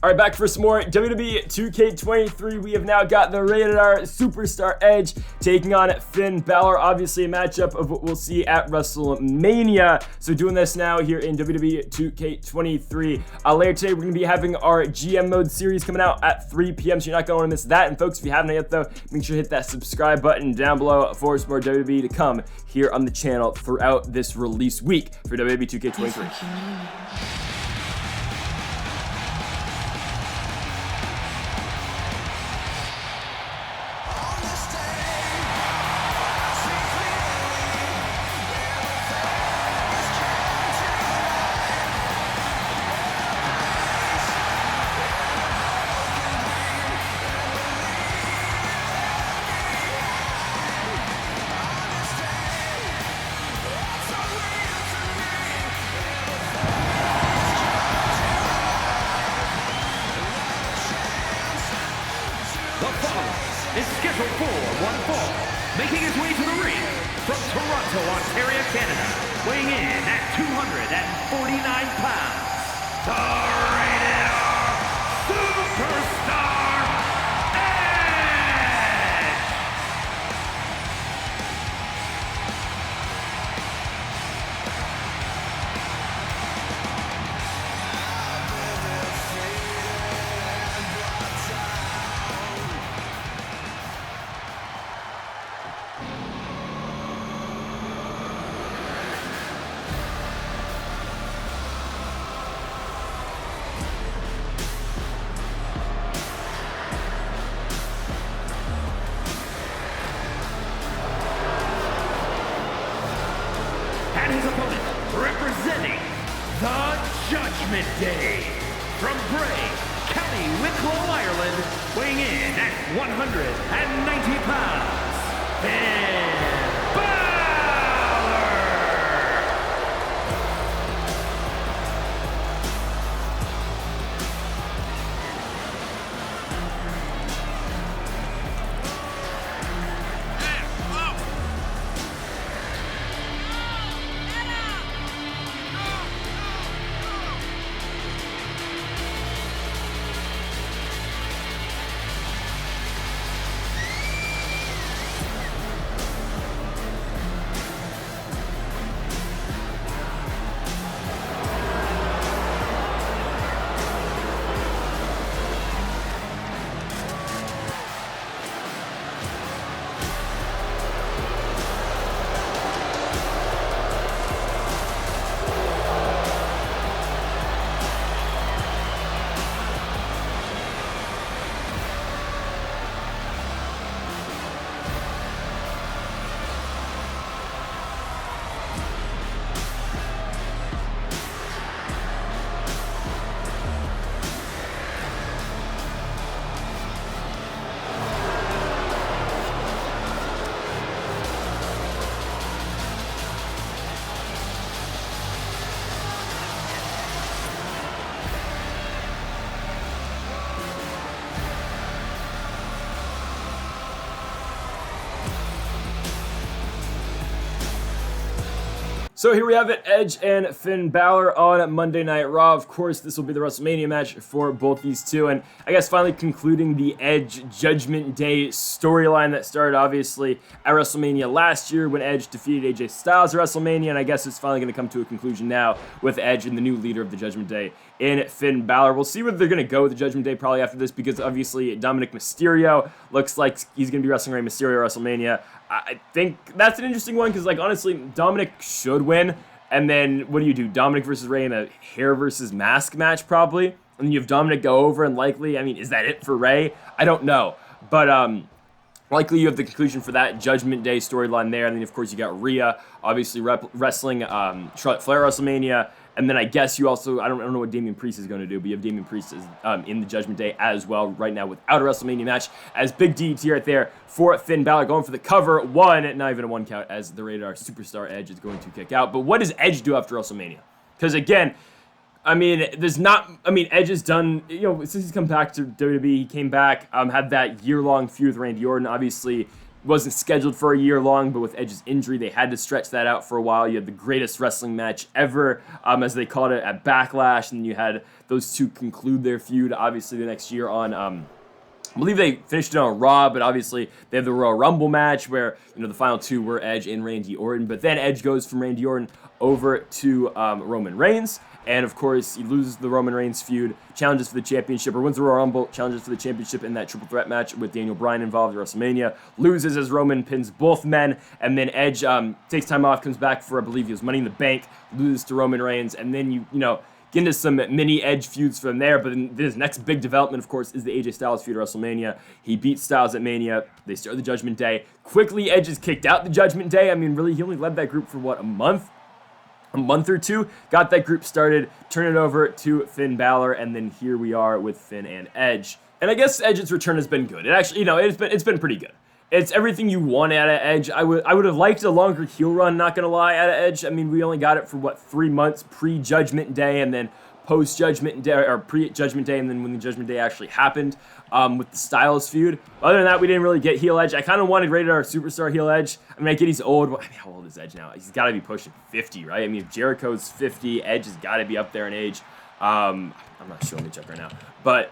All right, back for some more WWE 2K23. We have now got the Rated R Superstar Edge taking on Finn Balor. Obviously, a matchup of what we'll see at WrestleMania. So doing this now here in WWE 2K23. Later today, we're going to be having our GM mode series coming out at 3 p.m. So you're not going to want to miss that. And folks, if you haven't yet though, make sure to hit that subscribe button down below for some more WWE to come here on the channel throughout this release week for WWE 2K23. Is scheduled for one fall, making his way to the ring from Toronto, Ontario, Canada, weighing in at 249 pounds, the Rated R Superstar Edge! His opponent, representing the Judgment Day, from Bray, County Wicklow, Ireland, weighing in at 190 pounds, Finn Balor! So here we have it, Edge and Finn Balor on Monday Night Raw. Of course, this will be the WrestleMania match for both these two, and I guess finally concluding the Edge Judgment Day storyline that started obviously at WrestleMania last year when Edge defeated AJ Styles at WrestleMania, and I guess it's finally going to come to a conclusion now with Edge and the new leader of the Judgment Day in Finn Balor. We'll see whether they're going to go with the Judgment Day probably after this, because obviously Dominic Mysterio looks like he's going to be wrestling Rey Mysterio at WrestleMania. I think that's an interesting one because, like, honestly, Dominic should win. And then what do? Dominic versus Rey in a hair versus mask match, probably. And then you have Dominic go over and likely, I mean, is that it for Rey? I don't know. But likely you have the conclusion for that Judgment Day storyline there. And then, of course, you got Rhea, obviously wrestling Charlotte Flair WrestleMania. And then I guess you also, I don't know what Damian Priest is going to do, but you have Damian Priest in the Judgment Day as well right now without a WrestleMania match, as Big DT right there for Finn Balor going for the cover. Not even a one count, as the Rated R Superstar Edge is going to kick out. But what does Edge do after WrestleMania? Because again, I mean, Edge has done, since he's come back to WWE, he came back, had that year-long feud with Randy Orton, obviously wasn't scheduled for a year long, but with Edge's injury, they had to stretch that out for a while. You had the greatest wrestling match ever, as they called it, at Backlash, and you had those two conclude their feud, obviously, the next year on, I believe they finished it on Raw, but obviously they have the Royal Rumble match where, the final two were Edge and Randy Orton, but then Edge goes from Randy Orton over to Roman Reigns, and of course, he loses the Roman Reigns feud, challenges for the championship, or wins the Royal Rumble, challenges for the championship in that triple threat match with Daniel Bryan involved at WrestleMania, loses as Roman pins both men, and then Edge takes time off, comes back for, I believe he was Money in the Bank, loses to Roman Reigns, and then you get into some mini Edge feuds from there, but then his next big development, of course, is the AJ Styles feud at WrestleMania. He beats Styles at Mania. They start the Judgment Day. Quickly, Edge is kicked out the Judgment Day. I mean, really, he only led that group for, a month? A month or two, got that group started, turn it over to Finn Balor, and then here we are with Finn and Edge. And I guess Edge's return has been good. It actually, it's been pretty good. It's everything you want out of Edge. I would have liked a longer heel run, not gonna lie, out of Edge. I mean, we only got it for 3 months pre-Judgment Day, and then post-Judgment Day, or pre-Judgment Day, and then when the Judgment Day actually happened, with the Styles feud. Other than that, we didn't really get heel Edge. I kind of wanted Rated R Superstar heel Edge. I mean, I get he's old. Well, I mean, how old is Edge now? He's got to be pushing 50, right? I mean, if Jericho's 50, Edge has got to be up there in age. I'm not sure. Let me check right now. But,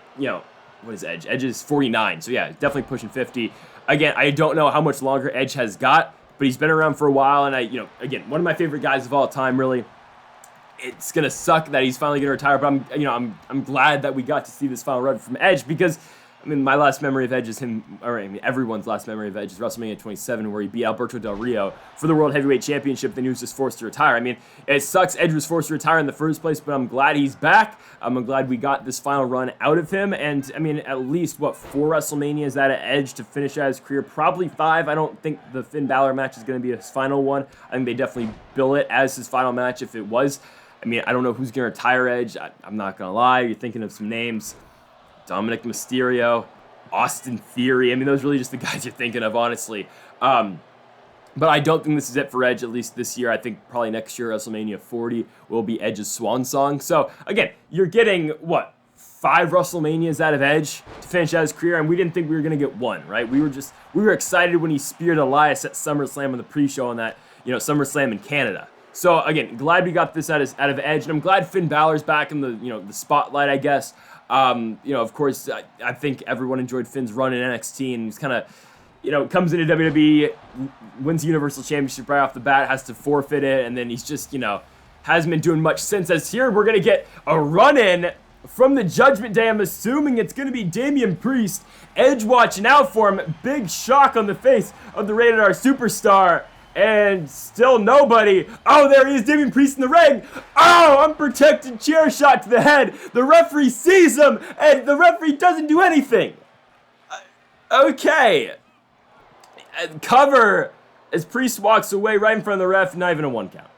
what is Edge? Edge is 49, so yeah, definitely pushing 50. Again, I don't know how much longer Edge has got, but he's been around for a while, and again, one of my favorite guys of all time, really. It's gonna suck that he's finally gonna retire, but I'm glad that we got to see this final run from Edge because, I mean, my last memory of Edge is him, or I mean, everyone's last memory of Edge is WrestleMania 27, where he beat Alberto Del Rio for the World Heavyweight Championship, then he was just forced to retire. I mean, it sucks Edge was forced to retire in the first place, but I'm glad he's back. I'm glad we got this final run out of him, and I mean, at least, 4 WrestleManias out of Edge to finish out his career? Probably 5. I don't think the Finn Balor match is going to be his final one. I think they definitely bill it as his final match if it was. I mean, I don't know who's going to retire Edge. I'm not going to lie. You're thinking of some names. Dominic Mysterio, Austin Theory. I mean, those are really just the guys you're thinking of, honestly. But I don't think this is it for Edge, at least this year. I think probably next year, WrestleMania 40 will be Edge's swan song. So, again, you're getting, 5 WrestleManias out of Edge to finish out his career, and we didn't think we were going to get one, right? We were excited when he speared Elias at SummerSlam on the pre-show on that, SummerSlam in Canada. So, again, glad we got this out of Edge, and I'm glad Finn Balor's back in the spotlight, I guess. Of course, I think everyone enjoyed Finn's run in NXT, and he's kind of, comes into WWE, wins the Universal Championship right off the bat, has to forfeit it, and then he's just, hasn't been doing much since. As here, we're going to get a run-in from the Judgment Day. I'm assuming it's going to be Damian Priest. Edge watching out for him. Big shock on the face of the Rated R Superstar. And still nobody. Oh, there he is, Damian Priest in the ring. Oh, unprotected chair shot to the head. The referee sees him, and the referee doesn't do anything. Okay. Cover as Priest walks away right in front of the ref, not even a 1 count.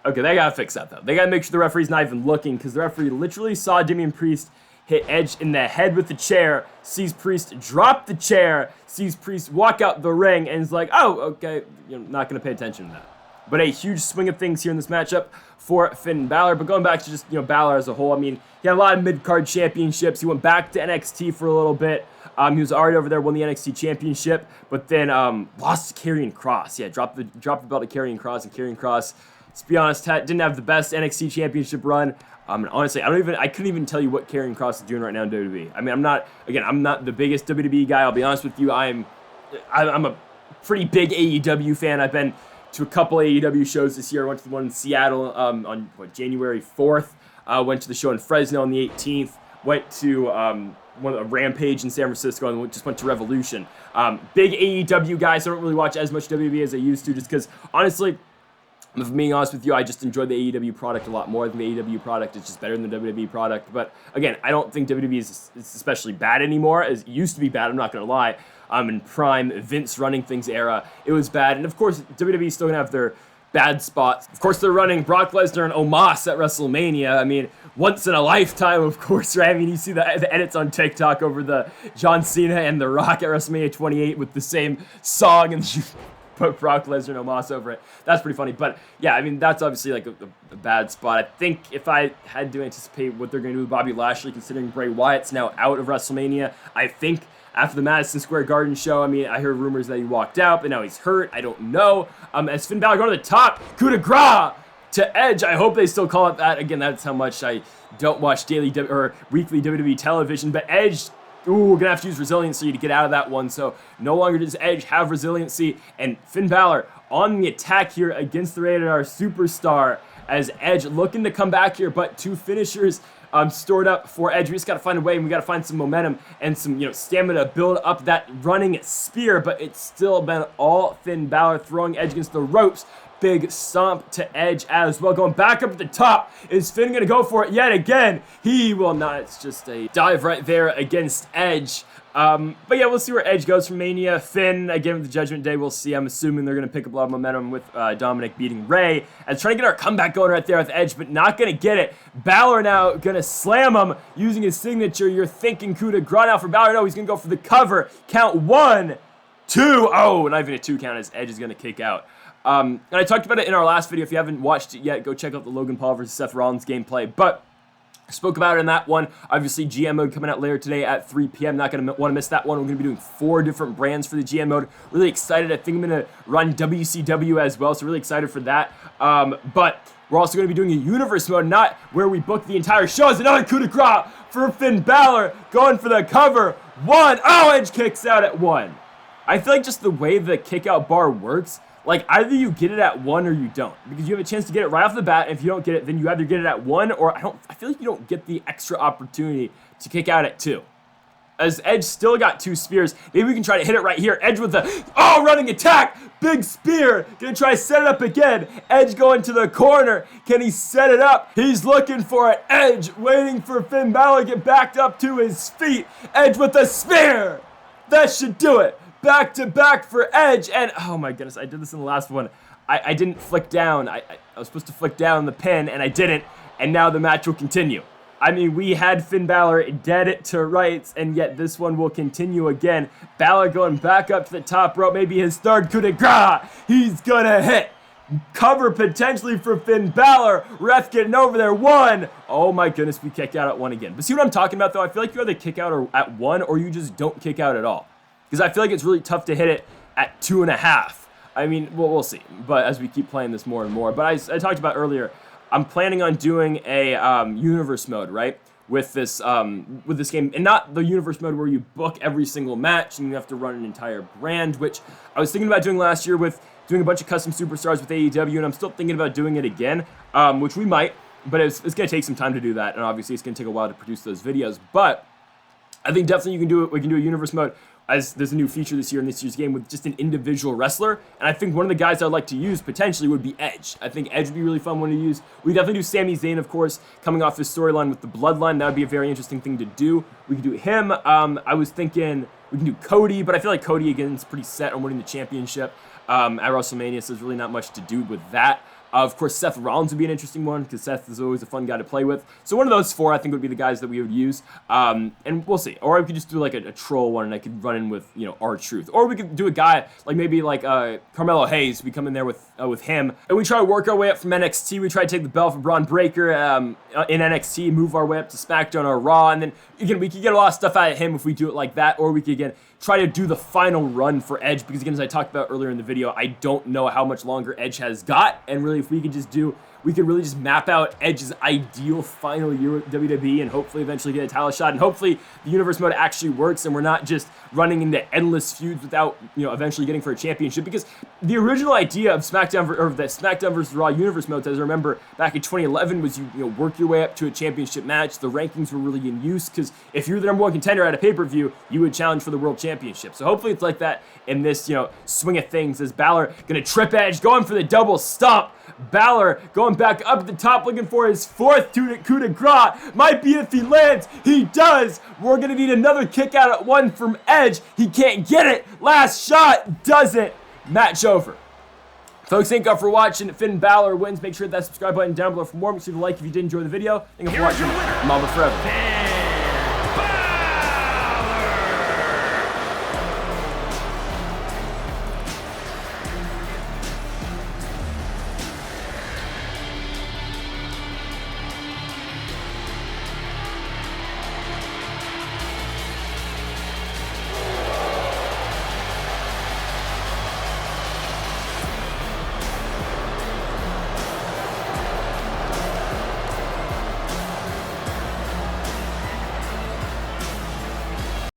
Okay, they gotta fix that, though. They gotta make sure the referee's not even looking, because the referee literally saw Damian Priest hit Edge in the head with the chair, sees Priest drop the chair, sees Priest walk out the ring, and is like, oh, okay, not going to pay attention to that. But a huge swing of things here in this matchup for Finn Balor. But going back to just, Balor as a whole, I mean, he had a lot of mid-card championships. He went back to NXT for a little bit. He was already over there, won the NXT championship, but then lost to Karrion Kross. Yeah, dropped the belt to Karrion Kross, and Karrion Kross, let's be honest, didn't have the best NXT championship run. And honestly, I couldn't even tell you what Karrion Kross is doing right now in WWE. I mean, I'm not the biggest WWE guy. I'll be honest with you. I'm a pretty big AEW fan. I've been to a couple AEW shows this year. I went to the one in Seattle on January 4th. Went to the show in Fresno on the 18th. Went to one of the Rampage in San Francisco, and just went to Revolution. Big AEW guy, so I don't really watch as much WWE as I used to, just because honestly, if I'm being honest with you, I just enjoy the AEW product a lot more than the AEW product. It's just better than the WWE product. But again, I don't think WWE is especially bad anymore. As it used to be bad, I'm not going to lie. In prime Vince running things era, it was bad. And of course, WWE is still going to have their bad spots. Of course, they're running Brock Lesnar and Omos at WrestleMania. I mean, once in a lifetime, of course, right? I mean, you see the edits on TikTok over the John Cena and The Rock at WrestleMania 28 with the same song and put Brock Lesnar no Moss over it. That's pretty funny. But yeah, I mean, that's obviously like a bad spot. I think if I had to anticipate what they're going to do with Bobby Lashley, considering Bray Wyatt's now out of WrestleMania, I think after the Madison Square Garden show, I mean, I heard rumors that he walked out, but now he's hurt. I don't know. As Finn Balor going to the top, coup de grace to Edge. I hope they still call it that. Again, that's how much I don't watch daily or weekly WWE television, but Edge, ooh, we're gonna have to use resiliency to get out of that one. So no longer does Edge have resiliency, and Finn Balor on the attack here against the Rated R Superstar as Edge looking to come back here, but 2 finishers stored up for Edge. We just gotta find a way, and we gotta find some momentum and some, stamina to build up that running spear, but it's still been all Finn Balor throwing Edge against the ropes. Big stomp to Edge as well. Going back up at the top. Is Finn going to go for it yet again? He will not. It's just a dive right there against Edge. But yeah, we'll see where Edge goes from Mania. Finn, again, with the Judgment Day, we'll see. I'm assuming they're going to pick up a lot of momentum with Dominic beating Ray. And trying to get our comeback going right there with Edge, but not going to get it. Balor now going to slam him using his signature. You're thinking coup de grace now for Balor. No, he's going to go for the cover. Count 1, 2. Oh, not even a 2 count as Edge is going to kick out. And I talked about it in our last video. If you haven't watched it yet, go check out the Logan Paul versus Seth Rollins gameplay. But I spoke about it in that one. Obviously, GM mode coming out later today at 3 p.m. Not going to want to miss that one. We're going to be doing 4 different brands for the GM mode. Really excited. I think I'm going to run WCW as well, so really excited for that. But we're also going to be doing a universe mode, not where we book the entire show. As another coup de grace for Finn Balor, going for the cover. 1. Oh, Edge kicks out at 1. I feel like just the way the kick out bar works, like, either you get it at 1 or you don't, because you have a chance to get it right off the bat. And if you don't get it, then you either get it at 1 or I feel like you don't get the extra opportunity to kick out at 2. As Edge still got 2 spears, maybe we can try to hit it right here. Edge with the, running attack, big spear, gonna try to set it up again. Edge going to the corner, can he set it up? He's looking for it. Edge waiting for Finn Balor to get backed up to his feet. Edge with the spear, that should do it. Back to back for Edge, and oh my goodness, I did this in the last one. I didn't flick down. I was supposed to flick down the pin, and I didn't, and now the match will continue. I mean, we had Finn Balor dead to rights, and yet this one will continue again. Balor going back up to the top rope, maybe his 3rd coup de grace. He's gonna hit. Cover potentially for Finn Balor. Ref getting over there. 1. Oh my goodness, we kicked out at 1 again. But see what I'm talking about, though? I feel like you either kick out at 1 or you just don't kick out at all. Because I feel like it's really tough to hit it at 2.5. I mean, well, we'll see. But as we keep playing this more and more. But I talked about earlier, I'm planning on doing a universe mode, right? With this game. And not the universe mode where you book every single match and you have to run an entire brand, which I was thinking about doing last year with doing a bunch of custom superstars with AEW. And I'm still thinking about doing it again, which we might. But it's going to take some time to do that. And obviously, it's going to take a while to produce those videos. But I think definitely you can do it. We can do a universe mode, as there's a new feature this year in this year's game with just an individual wrestler. And I think one of the guys I'd like to use potentially would be Edge. I think Edge would be a really fun one to use. We definitely do Sami Zayn, of course, coming off his storyline with the Bloodline. That would be a very interesting thing to do. We could do him. I was thinking we can do Cody, but I feel like Cody, again, is pretty set on winning the championship at WrestleMania, so there's really not much to do with that. Of course, Seth Rollins would be an interesting one because Seth is always a fun guy to play with. So one of those 4, I think, would be the guys that we would use. And we'll see. Or we could just do like a troll one and I could run in with, R-Truth. Or we could do a guy like maybe like Carmelo Hayes. We come in there with him. And we try to work our way up from NXT. We try to take the belt from Braun Breaker in NXT, move our way up to SmackDown or Raw. And then, again, we could get a lot of stuff out of him if we do it like that. Or we could, again, try to do the final run for Edge, because again, as I talked about earlier in the video, I don't know how much longer Edge has got, and really if we could really just map out Edge's ideal final year with WWE and hopefully eventually get a title shot, and hopefully the universe mode actually works and we're not just running into endless feuds without, eventually getting for a championship. Because the original idea of SmackDown vs. Raw universe mode, as I remember back in 2011, was you work your way up to a championship match. The rankings were really in use because if you're the #1 contender at a pay-per-view, you would challenge for the world championship. So hopefully it's like that in this, swing of things, as Balor gonna trip Edge, going for the double stomp. Balor going back up at the top, looking for his 4th coup de grace. Might be if he lands. He does. We're going to need another kick out at 1 from Edge. He can't get it. Last shot. Doesn't. Match over. Folks, thank you for watching. Finn Balor wins. Make sure to hit that subscribe button down below for more. Make sure to like if you did enjoy the video. Thank you for watching. I'm Mamba Forever.